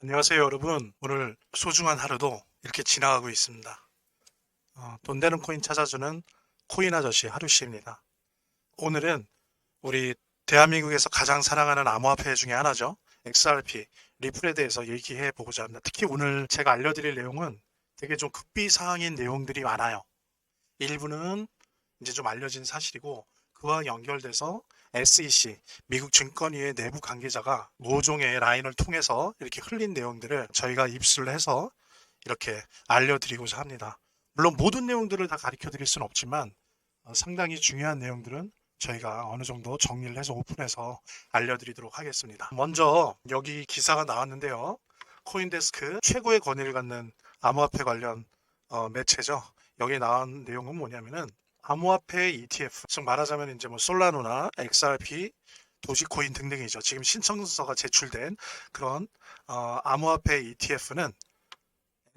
안녕하세요, 여러분. 오늘 소중한 하루도 이렇게 지나가고 있습니다. 돈 되는 코인 찾아주는 코인 아저씨 하루씨입니다. 오늘은 우리 대한민국에서 가장 사랑하는 암호화폐 중에 하나죠. XRP, 리플에 대해서 얘기해 보고자 합니다. 특히 오늘 제가 알려드릴 내용은 되게 좀 극비사항인 내용들이 많아요. 일부는 이제 좀 알려진 사실이고, 그와 연결돼서 SEC, 미국 증권위의 내부 관계자가 모종의 라인을 통해서 이렇게 흘린 내용들을 저희가 입수를 해서 이렇게 알려드리고자 합니다. 물론 모든 내용들을 다 가르쳐 드릴 수는 없지만 상당히 중요한 내용들은 저희가 어느 정도 정리를 해서 오픈해서 알려드리도록 하겠습니다. 먼저 여기 기사가 나왔는데요. 코인데스크 최고의 권위를 갖는 암호화폐 관련 매체죠. 여기에 나온 내용은 뭐냐면은 암호화폐 ETF, 즉 말하자면 이제 뭐 솔라노나 XRP, 도지코인 등등이죠. 지금 신청서가 제출된 그런 암호화폐 ETF는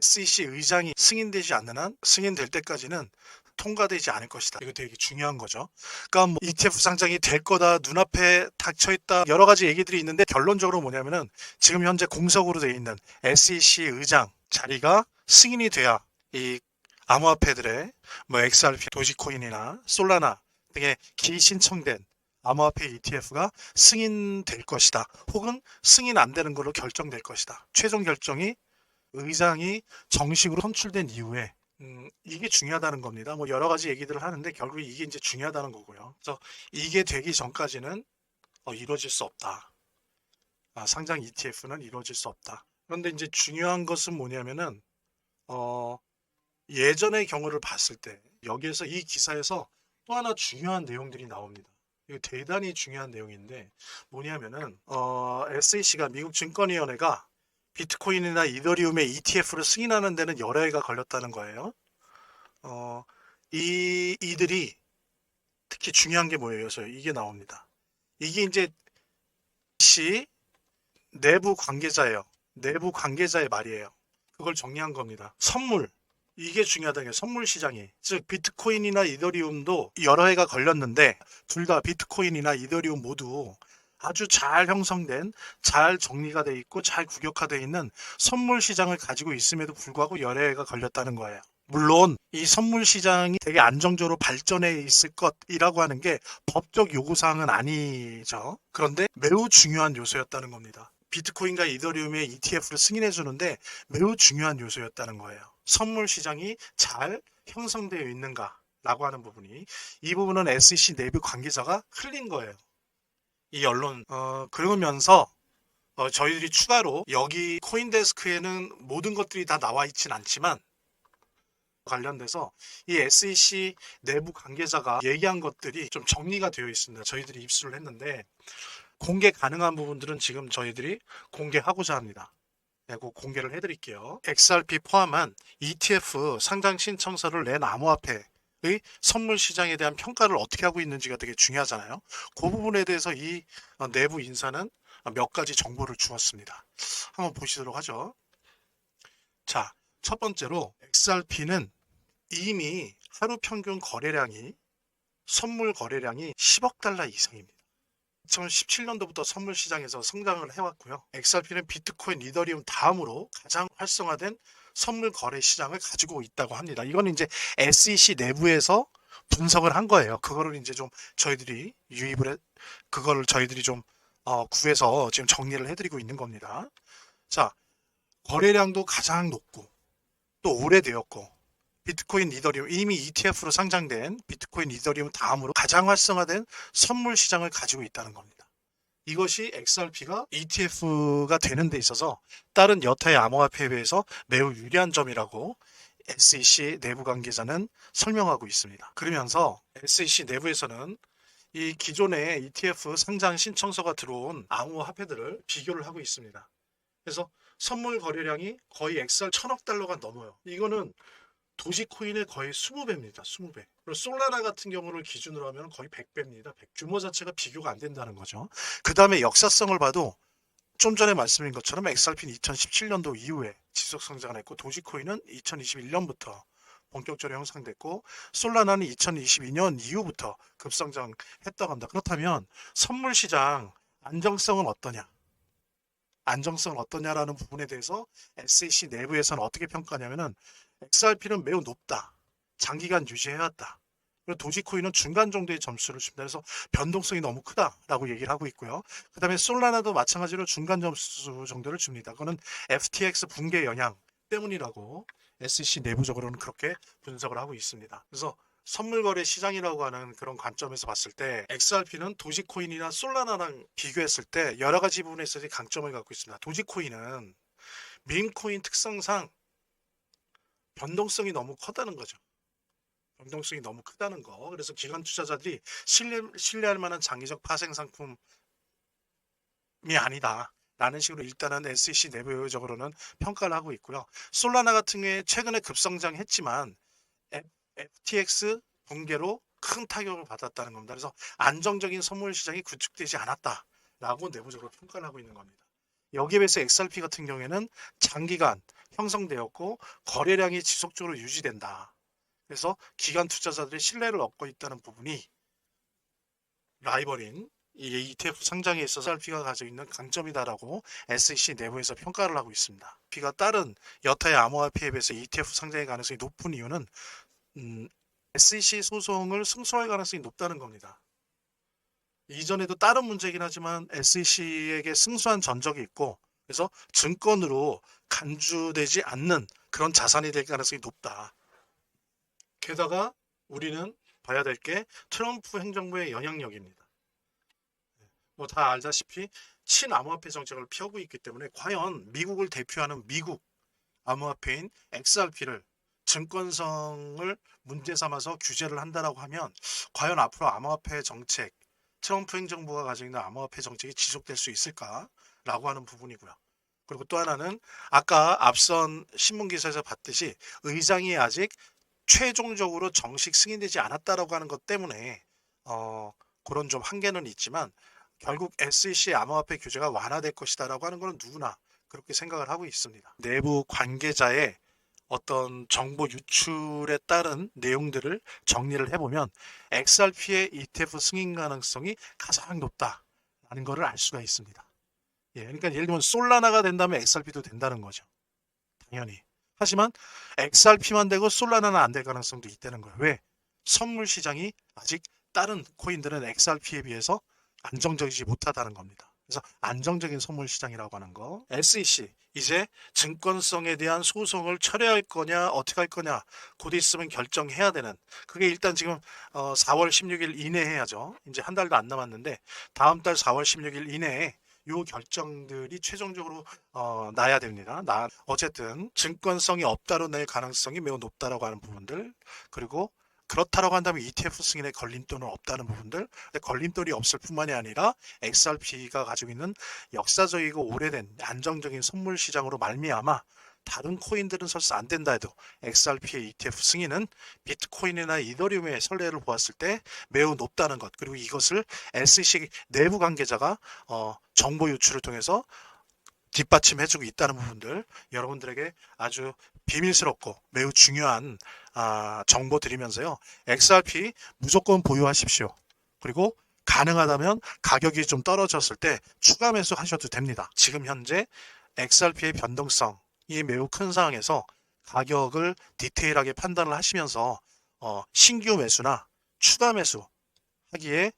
SEC 의장이 승인되지 않는 한 승인될 때까지는 통과되지 않을 것이다. 이거 되게 중요한 거죠. 그러니까 뭐 ETF 상장이 될 거다, 눈앞에 닥쳐 있다, 여러 가지 얘기들이 있는데 결론적으로 뭐냐면은 지금 현재 공석으로 되어 있는 SEC 의장 자리가 승인이 돼야 이 암호화폐들의 뭐 XRP, 도지코인이나 솔라나 등의 기신청된 암호화폐 ETF가 승인될 것이다. 혹은 승인 안 되는 걸로 결정될 것이다. 최종 결정이 의장이 정식으로 선출된 이후에 이게 중요하다는 겁니다. 뭐 여러 가지 얘기들을 하는데 결국 이게 이제 중요하다는 거고요. 그래서 이게 되기 전까지는 이루어질 수 없다. 상장 ETF는 이루어질 수 없다. 그런데 이제 중요한 것은 뭐냐면은 어, 예전의 경우를 봤을 때 여기에서 이 기사에서 또 하나 중요한 내용들이 나옵니다. 이거 대단히 중요한 내용인데 뭐냐면은 SEC가 미국 증권위원회가 비트코인이나 이더리움의 ETF를 승인하는 데는 여러 해가 걸렸다는 거예요. 어, 이들이 특히 중요한 게 뭐예요? 그래서 이게 나옵니다. 이게 이제 시 내부 관계자예요. 내부 관계자의 말이에요. 그걸 정리한 겁니다. 선물. 이게 중요하다는 게 선물 시장이. 즉 비트코인이나 이더리움도 여러 해가 걸렸는데 둘 다 비트코인이나 이더리움 모두 아주 잘 형성된, 잘 정리가 돼 있고 잘 규격화되어 있는 선물 시장을 가지고 있음에도 불구하고 여러 해가 걸렸다는 거예요. 물론 이 선물 시장이 되게 안정적으로 발전해 있을 것이라고 하는 게 법적 요구사항은 아니죠. 그런데 매우 중요한 요소였다는 겁니다. 비트코인과 이더리움의 ETF를 승인해 주는데 매우 중요한 요소였다는 거예요. 선물 시장이 잘 형성되어 있는가 라고 하는 부분이, 이 부분은 SEC 내부 관계자가 흘린 거예요. 이 언론. 그러면서 저희들이 추가로 여기 코인데스크에는 모든 것들이 다 나와 있진 않지만 관련돼서 이 SEC 내부 관계자가 얘기한 것들이 좀 정리가 되어 있습니다. 저희들이 입수를 했는데 공개 가능한 부분들은 지금 저희들이 공개하고자 합니다. 네, 그 공개를 해드릴게요. XRP 포함한 ETF 상장 신청서를 낸 암호화폐의 선물 시장에 대한 평가를 어떻게 하고 있는지가 되게 중요하잖아요. 그 부분에 대해서 이 내부 인사는 몇 가지 정보를 주었습니다. 한번 보시도록 하죠. 자, 첫 번째로 XRP는 이미 하루 평균 거래량이, 선물 거래량이 10억 달러 이상입니다. 2017년도부터 선물 시장에서 성장을 해왔고요. XRP는 비트코인, 이더리움 다음으로 가장 활성화된 선물 거래 시장을 가지고 있다고 합니다. 이거는 이제 SEC 내부에서 분석을 한 거예요. 그거를 이제 좀 저희들이 그거를 저희들이 좀 구해서 지금 정리를 해드리고 있는 겁니다. 자, 거래량도 가장 높고 또 오래되었고, 비트코인, 이더리움 이미 ETF로 상장된 비트코인, 이더리움 다음으로 가장 활성화된 선물 시장을 가지고 있다는 겁니다. 이것이 XRP가 ETF가 되는 데 있어서 다른 여타의 암호화폐에 비해서 매우 유리한 점이라고 SEC 내부 관계자는 설명하고 있습니다. 그러면서 SEC 내부에서는 이 기존의 ETF 상장 신청서가 들어온 암호화폐들을 비교를 하고 있습니다. 그래서 선물 거래량이 거의 XR 1000억 달러가 넘어요. 이거는 도지코인의 거의 20배입니다. 20배. 그리고 솔라나 같은 경우를 기준으로 하면 거의 100배입니다. 규모 자체가 비교가 안 된다는 거죠. 그 다음에 역사성을 봐도 좀 전에 말씀드린 것처럼 XRP는 2017년도 이후에 지속 성장을 했고, 도지코인은 2021년부터 본격적으로 형성됐고, 솔라나는 2022년 이후부터 급성장했다고 합니다. 그렇다면 선물 시장 안정성은 어떠냐? 안정성은 어떠냐라는 부분에 대해서 SEC 내부에서는 어떻게 평가하냐면은 XRP는 매우 높다. 장기간 유지해왔다. 그리고 도지코인은 중간 정도의 점수를 줍니다. 그래서 변동성이 너무 크다라고 얘기를 하고 있고요. 그 다음에 솔라나도 마찬가지로 중간 점수 정도를 줍니다. 그거는 FTX 붕괴 영향 때문이라고 SEC 내부적으로는 그렇게 분석을 하고 있습니다. 그래서 선물거래 시장이라고 하는 그런 관점에서 봤을 때 XRP는 도지코인이나 솔라나랑 비교했을 때 여러 가지 부분에 있어서 강점을 갖고 있습니다. 도지코인은 밈코인 특성상 변동성이 너무 커다는 거죠. 변동성이 너무 크다는 거. 그래서 기관 투자자들이 신뢰할 만한 장기적 파생 상품이 아니다. 라는 식으로 일단은 SEC 내부적으로는 평가를 하고 있고요. 솔라나 같은 경우에 최근에 급성장했지만 FTX 붕괴로 큰 타격을 받았다는 겁니다. 그래서 안정적인 선물 시장이 구축되지 않았다라고 내부적으로 평가를 하고 있는 겁니다. 여기에 비해서 XRP 같은 경우에는 장기간 형성되었고 거래량이 지속적으로 유지된다. 그래서 기관 투자자들의 신뢰를 얻고 있다는 부분이 라이벌인 이 ETF 상장에 있어서 XRP가 가지고 있는 강점이다라고 SEC 내부에서 평가를 하고 있습니다. XRP가 다른 여타의 암호화폐에 비해서 ETF 상장의 가능성이 높은 이유는 SEC 소송을 승소할 가능성이 높다는 겁니다. 이전에도 다른 문제이긴 하지만 SEC에게 승소한 전적이 있고 그래서 증권으로 간주되지 않는 그런 자산이 될 가능성이 높다. 게다가 우리는 봐야 될 게 트럼프 행정부의 영향력입니다. 뭐 다 알다시피 친암호화폐 정책을 펴고 있기 때문에 과연 미국을 대표하는 미국 암호화폐인 XRP를 증권성을 문제 삼아서 규제를 한다라고 하면 과연 앞으로 암호화폐 정책, 트럼프 행정부가 가지고 있는 암호화폐 정책이 지속될 수 있을까라고 하는 부분이고요. 그리고 또 하나는 아까 앞선 신문 기사에서 봤듯이 의장이 아직 최종적으로 정식 승인되지 않았다라고 하는 것 때문에 그런 좀 한계는 있지만 결국 SEC 암호화폐 규제가 완화될 것이다라고 하는 것은 누구나 그렇게 생각을 하고 있습니다. 내부 관계자의 어떤 정보 유출에 따른 내용들을 정리를 해보면 XRP의 ETF 승인 가능성이 가장 높다라는 것을 알 수가 있습니다. 예, 그러니까 예를 들면 솔라나가 된다면 XRP도 된다는 거죠. 당연히. 하지만 XRP만 되고 솔라나는 안 될 가능성도 있다는 거예요. 왜? 선물 시장이 아직 다른 코인들은 XRP에 비해서 안정적이지 못하다는 겁니다. 그래서 안정적인 선물 시장이라고 하는 거. SEC 이제 증권성에 대한 소송을 철회할 거냐 어떻게 할 거냐 곧 있으면 결정해야 되는 그게 일단 지금 4월 16일 이내에 해야죠. 이제 한 달도 안 남았는데 다음 달 4월 16일 이내에 요 결정들이 최종적으로 나야 됩니다. 어쨌든 증권성이 없다로 낼 가능성이 매우 높다라고 하는 부분들 그리고 그렇다라고 한다면 ETF 승인에 걸림돌은 없다는 부분들 근데 걸림돌이 없을 뿐만이 아니라 XRP가 가지고 있는 역사적이고 오래된 안정적인 선물 시장으로 말미암아 다른 코인들은 설사 안 된다 해도 XRP의 ETF 승인은 비트코인이나 이더리움의 선례를 보았을 때 매우 높다는 것 그리고 이것을 SEC 내부 관계자가 정보 유출을 통해서 뒷받침해주고 있다는 부분들 여러분들에게 아주 비밀스럽고 매우 중요한 정보 드리면서요. XRP 무조건 보유하십시오. 그리고 가능하다면 가격이 좀 떨어졌을 때 추가 매수 하셔도 됩니다. 지금 현재 XRP의 변동성이 매우 큰 상황에서 가격을 디테일하게 판단을 하시면서 신규 매수나 추가 매수 하기에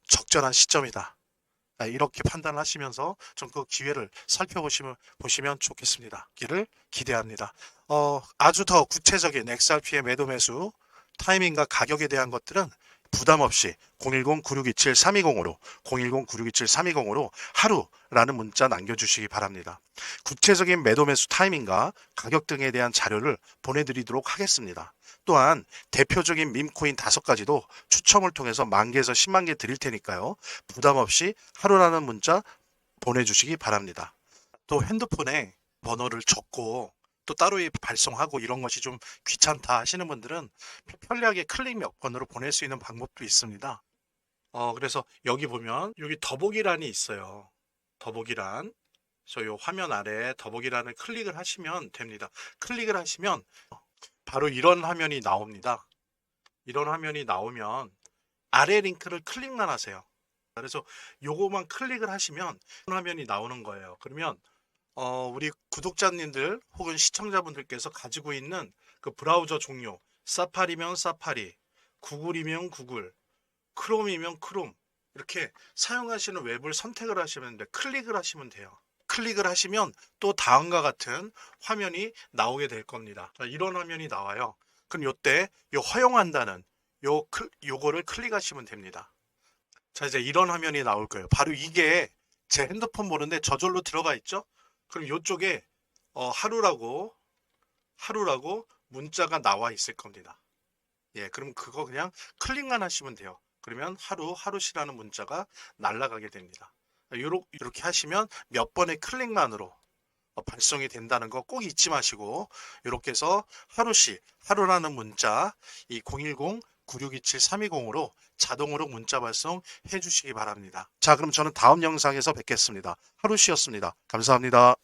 적절한 시점이다. 이렇게 판단을 하시면서 좀 그 기회를 보시면 좋겠습니다. 기를 기대합니다. 아주 더 구체적인 XRP의 매도 매수 타이밍과 가격에 대한 것들은 부담 없이 010-9627-3205로 010-9627-3205로 하루라는 문자 남겨주시기 바랍니다. 구체적인 매도 매수 타이밍과 가격 등에 대한 자료를 보내드리도록 하겠습니다. 또한 대표적인 밈코인 5가지도 추첨을 통해서 10,000개에서 10만 개 드릴 테니까요. 부담 없이 하루라는 문자 보내주시기 바랍니다. 또 핸드폰에 번호를 적고 또 따로 발송하고 이런 것이 좀 귀찮다 하시는 분들은 편리하게 클릭 몇 번으로 보낼 수 있는 방법도 있습니다. 그래서 여기 보면 여기 더보기란이 있어요. 더보기란. 저 요 화면 아래 더보기란을 클릭을 하시면 됩니다. 클릭을 하시면 바로 이런 화면이 나옵니다. 이런 화면이 나오면 아래 링크를 클릭만 하세요. 그래서 요거만 클릭을 하시면 화면이 나오는 거예요. 그러면 우리 구독자님들 혹은 시청자분들께서 가지고 있는 그 브라우저 종류, 사파리면 사파리, 구글이면 구글, 크롬이면 크롬, 이렇게 사용하시는 웹을 선택을 하시면 돼요. 클릭을 하시면 돼요. 클릭을 하시면 또 다음과 같은 화면이 나오게 될 겁니다. 자, 이런 화면이 나와요. 그럼 요때 요 허용한다는 요거를 클릭하시면 됩니다. 자, 이제 이런 화면이 나올 거예요. 바로 이게 제 핸드폰 보는데 저절로 들어가 있죠? 그럼 요쪽에 하루라고 문자가 나와 있을 겁니다. 예, 그럼 그거 그냥 클릭만 하시면 돼요. 그러면 하루시라는 문자가 날아가게 됩니다. 이렇게 하시면 몇 번의 클릭만으로 발송이 된다는 거 꼭 잊지 마시고, 이렇게 해서 하루라는 문자 이 010-9627-320으로 자동으로 문자 발송해 주시기 바랍니다. 자, 그럼 저는 다음 영상에서 뵙겠습니다. 하루씨였습니다. 감사합니다.